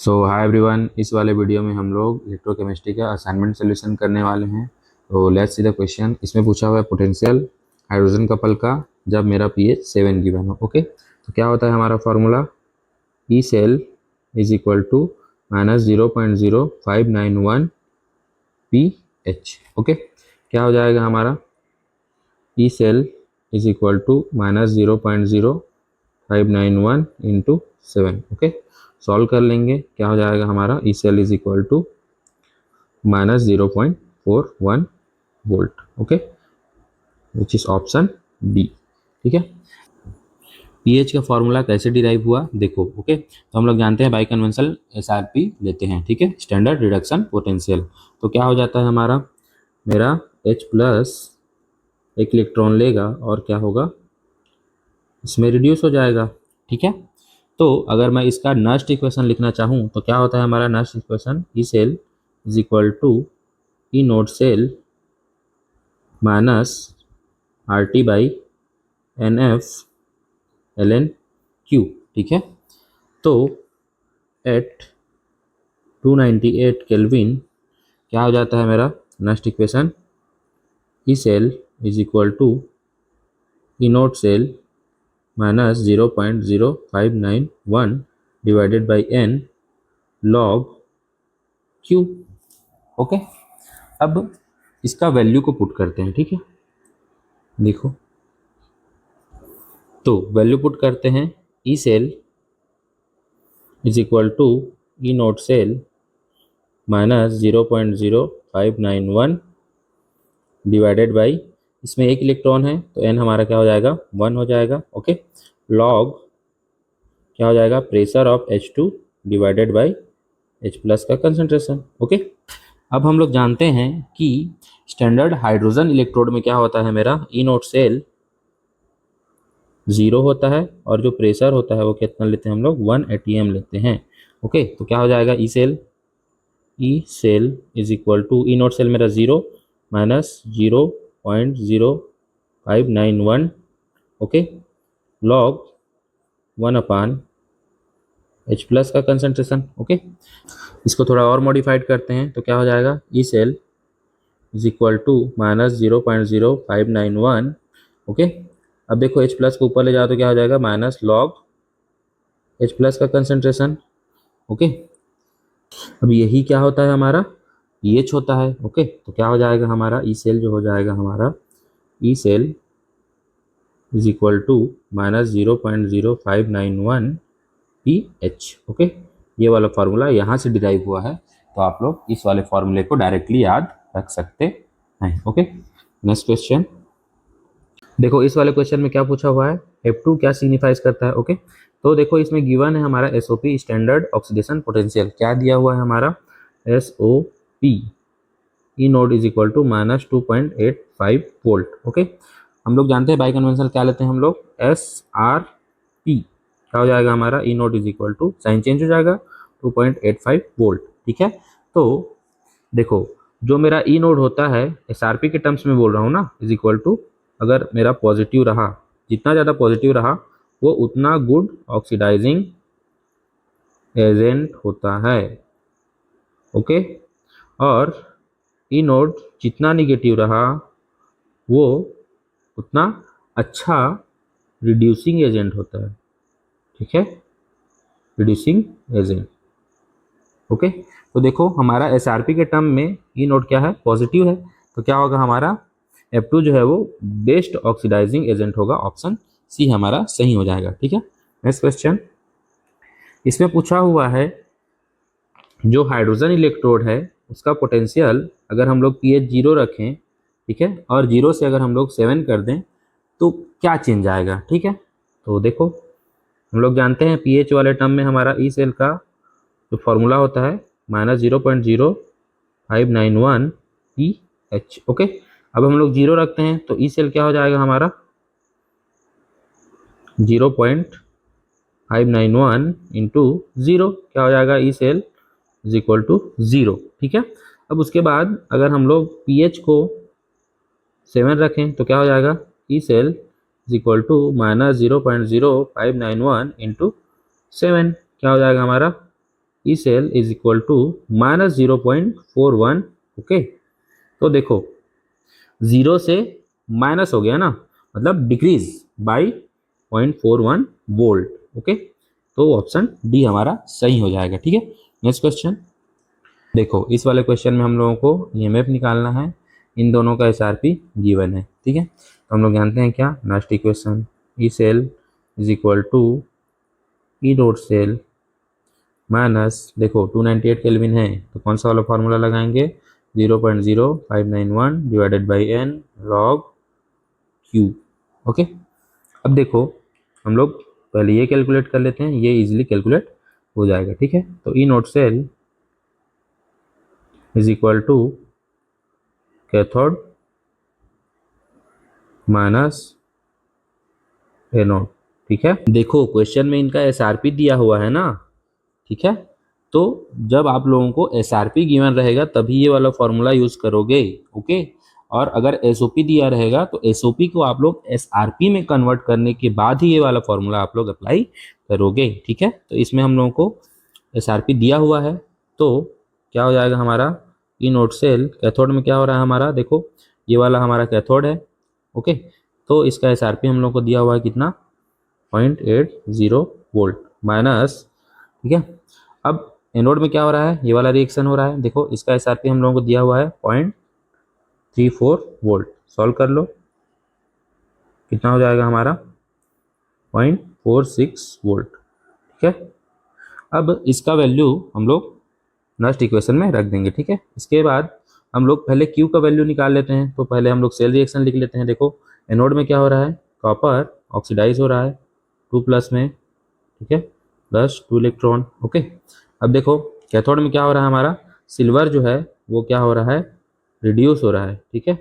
सो hi everyone, इस वाले video में हम लोग इलेक्ट्रोकेमिस्ट्री का असाइनमेंट सोल्यूशन करने वाले हैं। तो लेट्स सी द क्वेश्चन। इसमें पूछा हुआ है पोटेंशियल हाइड्रोजन कपल का जब मेरा pH 7 गिवन हो। ओके, तो क्या होता है हमारा formula? E cell is equal to -0.0591 pH। Okay, क्या हो जाएगा हमारा? E cell is equal to -0.0591 into 7। Okay, solve कर लेंगे। क्या हो जाएगा हमारा? E cell is equal to -0.41 volt. Okay, which is option B. ठीक है, पीएच का फॉर्मूला कैसे डिराइव हुआ देखो। ओके, तो हम लोग जानते हैं बाई कन्वेंशनल एसआरपी लेते हैं। ठीक है, स्टैंडर्ड रिडक्शन पोटेंशियल। तो क्या हो जाता है हमारा? मेरा H प्लस एक इलेक्ट्रॉन लेगा और क्या होगा, इसमें रिड्यूस हो जाएगा। ठीक है, तो अगर मैं इसका नस्ट इक्वेशन लिखना चाहूँ तो क्या होता है हमारा Nernst equation? E cell is equal to E naught cell minus R T by N F L N Q. ठीक है, तो एट 298 केल्विन क्या हो जाता है मेरा next equation? E cell is equal to E naught cell minus 0.0591 divided by N log Q. Okay, अब इसका वैल्यू को पुट करते हैं। ठीक है, देखो, तो वैल्यू पुट करते हैं। E cell is equal to E naught cell minus 0.0591 divided by, इसमें एक इलेक्ट्रॉन है तो एन हमारा क्या हो जाएगा? 1 हो जाएगा। ओके, लॉग क्या हो जाएगा? Pressure of H2 divided by H plus का कंसंट्रेशन। ओके, अब हम लोग जानते हैं कि स्टैंडर्ड हाइड्रोजन इलेक्ट्रोड में क्या होता है मेरा? ई नोट सेल 0 होता है और जो प्रेशर होता है वो कितना लेते हैं हम लोग? 1 atm लेते हैं। ओके, तो क्या हो जाएगा? E cell is equal to E naught cell मेरा 0 minus 0.0591। Okay, log 1 upon H plus का कंसंट्रेशन। ओके, इसको थोड़ा और मॉडिफाइड करते हैं तो क्या हो जाएगा? E cell is equal to minus 0.0591। Okay, अब देखो H प्लस को ऊपर ले जाओ तो क्या हो जाएगा? माइनस लॉग H प्लस का कंसंट्रेशन। ओके, अब यही क्या होता है हमारा? पीएच होता है। ओके, तो क्या हो जाएगा हमारा? ई सेल जो हो जाएगा हमारा, E cell is equal to minus 0.0591 pH। Okay, ये वाला फार्मूला यहाँ से डिराइव हुआ है, तो आप लोग इस वाले फार्मूले को डायरेक्टली याद रख सकते हैं। ओके, नेक्स्ट क्वेश्चन देखो। इस वाले क्वेश्चन में क्या पूछा हुआ है? F2 क्या सिग्निफाइज करता है? ओके, तो देखो इसमें गिवन है हमारा SOP स्टैंडर्ड ऑक्सीडेशन पोटेंशियल। क्या दिया हुआ है हमारा? SOP E node is equal to -2.85 volt. Okay, हम लोग जानते हैं बाई कन्वेंशनल क्या लेते हैं हम लोग? SRP। क्या हो जाएगा हमारा? E naught is equal to, sign change हो जाएगा, 2.85 वोल्ट। ठीक है, तो देखो जो मेरा ई नोड होता है SRP के टर्म्स में बोल रहा हूँ ना, इज इक्वल टू, अगर मेरा पॉजिटिव रहा, जितना ज़्यादा पॉजिटिव रहा वो उतना गुड ऑक्सीडाइजिंग एजेंट होता है। ओके, और ई नोड जितना निगेटिव रहा वो उतना अच्छा रिड्यूसिंग एजेंट होता है। ठीक है, रिड्यूसिंग एजेंट। ओके, तो देखो हमारा SRP के टर्म में ई नोड क्या है? पॉजिटिव है, तो क्या होगा हमारा? F2 जो है वो बेस्ट ऑक्सीडाइजिंग एजेंट होगा। ऑप्शन सी हमारा सही हो जाएगा। ठीक है, नेक्स्ट क्वेश्चन। इसमें पूछा हुआ है जो हाइड्रोजन इलेक्ट्रोड है उसका पोटेंशियल अगर हम लोग pH 0 रखें, ठीक है, और 0 से अगर हम लोग 7 कर दें तो क्या चेंज आएगा? ठीक है, तो देखो हम लोग जानते हैं pH वाले टर्म में हमारा ई सेल का जो फॉर्मूला होता है -0.0591 pH। ओके, अब हम लोग 0 रखते हैं तो ई सेल क्या हो जाएगा हमारा? 0.591 इंटू 0 क्या हो जाएगा? E cell is equal to 0। ठीक है, अब उसके बाद अगर हम लोग pH को 7 रखें तो क्या हो जाएगा? E cell is equal to -0.0591 into 7 क्या हो जाएगा हमारा? E cell is equal to -0.41। Okay, तो देखो 0 से माइनस हो गया ना, मतलब डिक्रीज बाई 0.41 वोल्ट। ओके, तो ऑप्शन डी हमारा सही हो जाएगा। ठीक है, नेक्स्ट क्वेश्चन देखो। इस वाले क्वेश्चन में हम लोगों को ईएमएफ निकालना है, इन दोनों का एसआरपी गिवन है। ठीक है, तो हम लोग जानते हैं क्या, next equation E cell is equal to E dot cell minus, देखो 298 केल्विन है तो कौन सा वाला फॉर्मूला लगाएंगे, 0.0591 divided by N log Q. Okay, अब देखो हम लोग पहले ये कैलकुलेट कर लेते हैं, ये इजीली कैलकुलेट हो जाएगा। ठीक है, तो E naught cell is equal to cathode minus anode. ठीक है, देखो क्वेश्चन में इनका एसआरपी दिया हुआ है ना। ठीक है, तो जब आप लोगों को एसआरपी गिवन रहेगा तभी ये वाला फॉर्मूला यूज करोगे। ओके, और अगर एसओपी दिया रहेगा तो एसओपी को आप लोग एसआरपी में कन्वर्ट करने के बाद ही ये वाला फॉर्मूला आप लोग अप्लाई करोगे। ठीक है, तो इसमें हम लोगों को एसआरपी दिया हुआ है, तो क्या हो जाएगा हमारा ई नोट सेल कैथोड में क्या हो रहा है हमारा, देखो ये वाला हमारा कैथोड है। ओके, तो इसका एसआरपी हम लोग को दिया हुआ है कितना, 0.80 वोल्ट माइनस। ठीक है, अब एनोड में क्या हो रहा है, ये वाला रिएक्शन हो रहा है। देखो इसका एसआरपी हम लोगों को दिया हुआ है 0.34 वोल्ट। सॉल्व कर लो, कितना हो जाएगा हमारा 0.46 वोल्ट। ठीक है, अब इसका वैल्यू हम लोग नेक्स्ट इक्वेशन में रख देंगे। ठीक है, इसके बाद हम लोग पहले Q का वैल्यू निकाल लेते हैं, तो पहले हम लोग सेल रिएक्शन लिख लेते हैं। देखो एनोड में क्या हो रहा है, कॉपर ऑक्सीडाइज हो रहा है 2 प्लस में। ठीक है, प्लस 2 इलेक्ट्रॉन। ओके, अब देखो कैथोड में क्या हो रहा है हमारा, सिल्वर जो है वो क्या हो रहा है, रिड्यूस हो रहा है। ठीक है,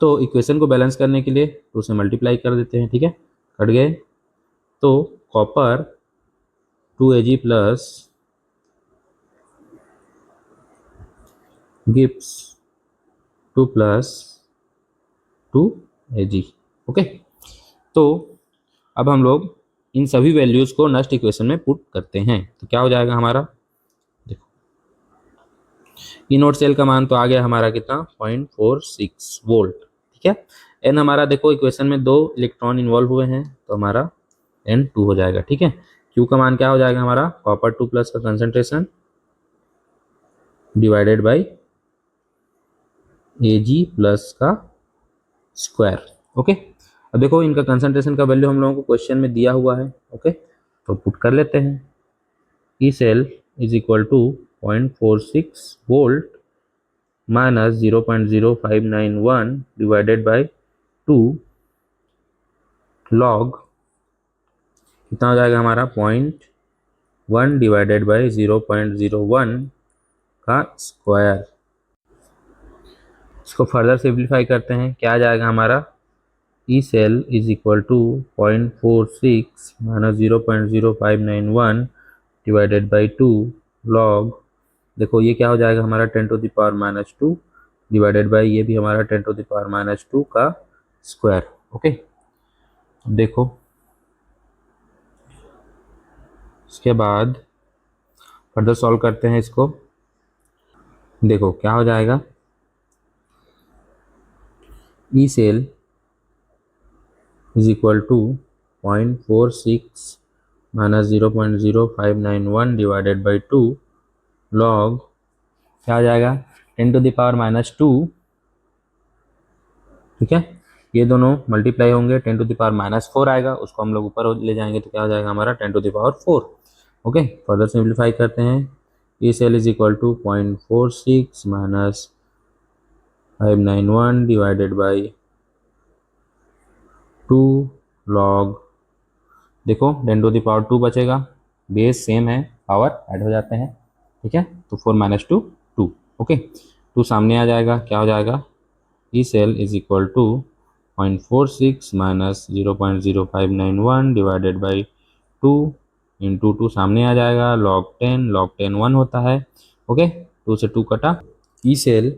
तो इक्वेशन को बैलेंस करने के लिए तो उसे मल्टीप्लाई कर देते हैं। ठीक है, कट गए, तो copper 2Ag plus Gibbs 2 plus 2Ag। Okay, तो अब हम लोग इन सभी वैल्यूज को नेक्स्ट इक्वेशन में पुट करते हैं, तो क्या हो जाएगा हमारा, देखो ई नोट सेल का मान तो आ गया हमारा कितना, 0.46 वोल्ट। ठीक है, एन हमारा देखो इक्वेशन में 2 इलेक्ट्रॉन इन्वॉल्व हुए हैं तो हमारा N2 हो जाएगा। ठीक है, क्यू का मान क्या हो जाएगा हमारा, कॉपर 2 प्लस का concentration divided by Ag plus का स्क्वायर। ओके, अब देखो इनका कंसंट्रेशन का वैल्यू हम लोगों को क्वेश्चन में दिया हुआ है। ओके, तो पुट कर लेते हैं, E cell is equal to 0.46 volt minus 0.0591 divided by 2 log, कितना हो जाएगा हमारा 0.1 डिवाइडेड बाई 0.01 का स्क्वायर। इसको फर्दर सिंप्लीफाई करते हैं, क्या आ जाएगा हमारा, E cell is equal to 0.46 minus 0.0591 divided by 2 log, देखो ये क्या हो जाएगा हमारा 10⁻⁻² डिवाइडेड बाई ये भी हमारा 10⁻⁻² का स्क्वायर। ओके, अब देखो इसके बाद फर्दर सॉल्व करते हैं इसको, देखो क्या हो जाएगा, E cell is equal to 0.46 minus 0.0591 divided by 2 log, क्या आ जाएगा 10⁻⁻²। ठीक है, ये दोनों मल्टीप्लाई होंगे, 10⁻⁻4 आएगा, उसको हम लोग ऊपर ले जाएंगे तो क्या हो जाएगा हमारा 10⁻⁴। ओके, फर्दर सिंप्लीफाई करते हैं, E cell is equal to 0.46 minus 591 divided by 2 log, देखो 10⁻² बचेगा, बेस सेम है, पावर ऐड हो जाते हैं। ठीक है, तो 4 - 2 2। ओके, 2 सामने आ जाएगा, क्या हो जाएगा, E cell is equal to 0.46 minus 0.0591 divided by 2 into 2 सामने आ जाएगा, लॉग 10 1 होता है। ओके, 2 से 2 कटा, E cell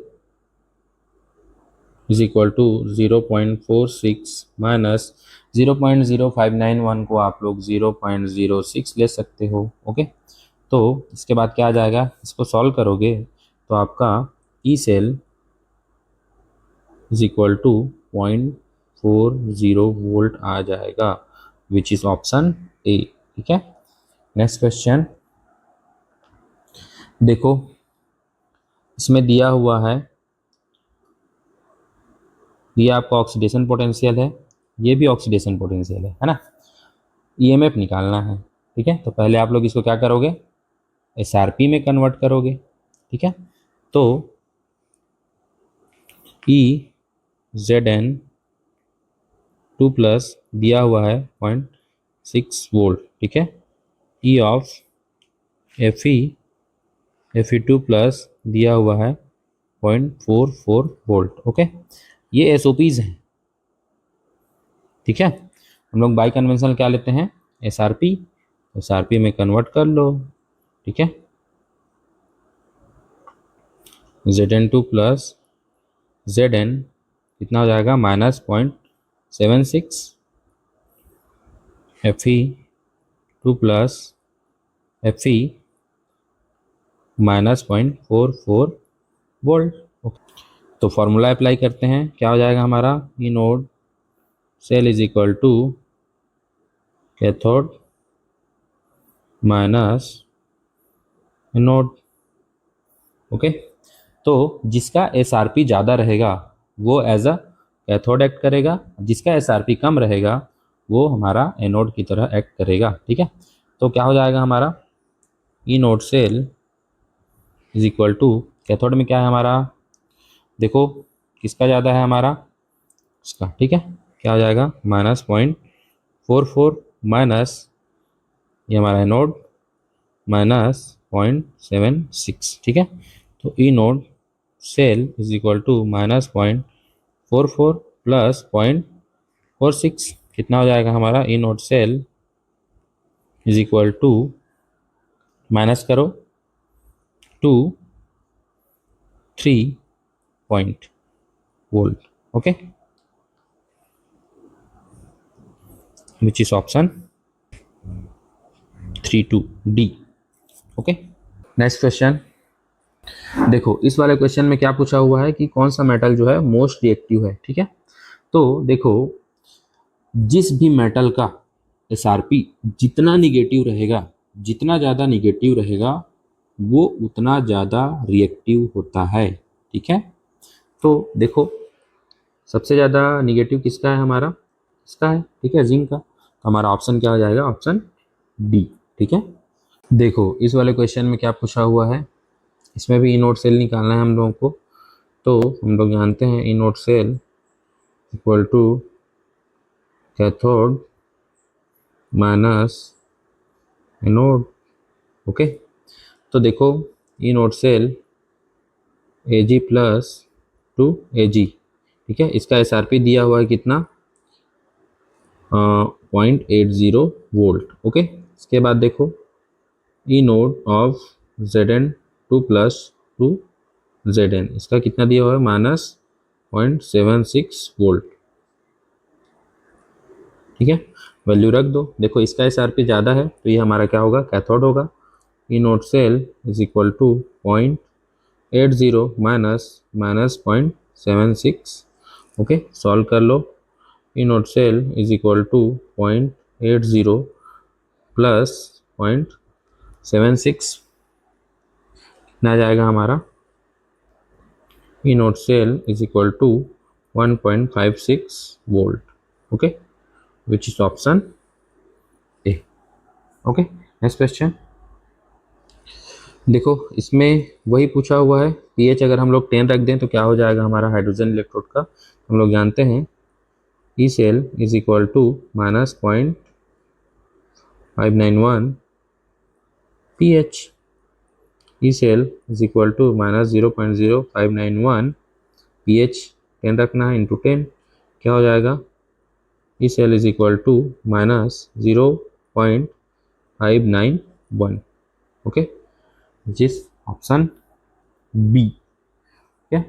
is equal to 0.46 minus 0.0591 को आप लोग 0.06 ले सकते हो। ओके, तो इसके बाद क्या आ जाएगा, इसको सॉल्व करोगे तो आपका E cell is equal to 0.40 volt आ जाएगा, विच इज ऑप्शन ए। ठीक है, नेक्स्ट क्वेश्चन देखो, इसमें दिया हुआ है, ये आपका ऑक्सीडेशन पोटेंशियल है, ये भी ऑक्सीडेशन पोटेंशियल है ना। ईएमएफ निकालना है। ठीक है, तो पहले आप लोग इसको क्या करोगे, एसआरपी में कन्वर्ट करोगे। ठीक है, तो ई जेड एन 2 प्लस दिया हुआ है 0.6 वोल्ट। ठीक है, ई ऑफ एफ ई 2 प्लस दिया हुआ है 0.44 वोल्ट। ओके, ये एसओपीज हैं। ठीक है, हम लोग बाई कन्वेंशनल क्या लेते हैं, एसआरपी, एसआरपी में कन्वर्ट कर लो। ठीक है, Z N 2 plus Z N कितना हो जाएगा, -0.76 F E 2 plus F E -0.44 volt. तो फॉर्मूला अप्लाई करते हैं, क्या हो जाएगा हमारा, E naught cell is equal to cathode minus anode. Okay, तो जिसका एसआरपी ज़्यादा रहेगा वो एज अ कैथोड एक्ट करेगा, जिसका एसआरपी कम रहेगा वो हमारा एनोड की तरह एक्ट करेगा। ठीक है, तो क्या हो जाएगा हमारा, E naught cell is equal to, cathode में क्या है हमारा, देखो किसका ज़्यादा है हमारा, इसका। ठीक है, क्या हो जाएगा, -0.44 माइनस ये हमारा एनोड -0.76। ठीक है, तो E naught cell is equal to -0.44 plus 0.46 कितना हो जाएगा हमारा, E naught cell is equal to, minus करो 2 3 volt. Okay, which is option 32 D. Okay, next question देखो, इस वाले क्वेश्चन में क्या पूछा हुआ है कि कौन सा मेटल जो है मोस्ट रिएक्टिव है। ठीक है, तो देखो जिस भी मेटल का एसआरपी जितना निगेटिव रहेगा, जितना ज़्यादा निगेटिव रहेगा वो उतना ज़्यादा रिएक्टिव होता है। ठीक है, तो देखो सबसे ज़्यादा निगेटिव किसका है हमारा, इसका है। ठीक है, जिंक का, तो हमारा ऑप्शन क्या हो जाएगा, ऑप्शन डी। ठीक है, देखो इस वाले क्वेश्चन में क्या पूछा हुआ है, इसमें भी इनोड सेल निकालना है हम लोगों को। तो हम लोग जानते हैं E naught cell equal to cathode minus anode. Okay, तो देखो inode cell Ag plus 2Ag। ठीक है, इसका एसआरपी दिया हुआ है कितना, 0.80 वोल्ट। ओके, इसके बाद देखो ई node of Zn 2 plus 2Zn, इसका कितना दिया हुआ है, -0.76 वोल्ट। ठीक है, वैल्यू रख दो। देखो इसका एसआरपी ज़्यादा है तो ये हमारा क्या होगा, कैथोड होगा। E naught cell is equal to 0.80 minus 0.76। Okay, solve कर लो। E naught cell is equal to 0.80 plus 0.76 कितना जाएगा हमारा, E naught cell is equal to 1.56 volt. Okay, which is option A. Okay, next question देखो, इसमें वही पूछा हुआ है, पीएच अगर हम लोग 10 रख दें तो क्या हो जाएगा हमारा हाइड्रोजन इलेक्ट्रोड का, हम लोग जानते हैं E cell is equal to -0.591 pH, E cell is equal to -0.0591 pH, 10 रखना है इंटू 10, क्या हो जाएगा, E cell is equal to -0.591। Okay, जिस ऑप्शन बी। ठीक है,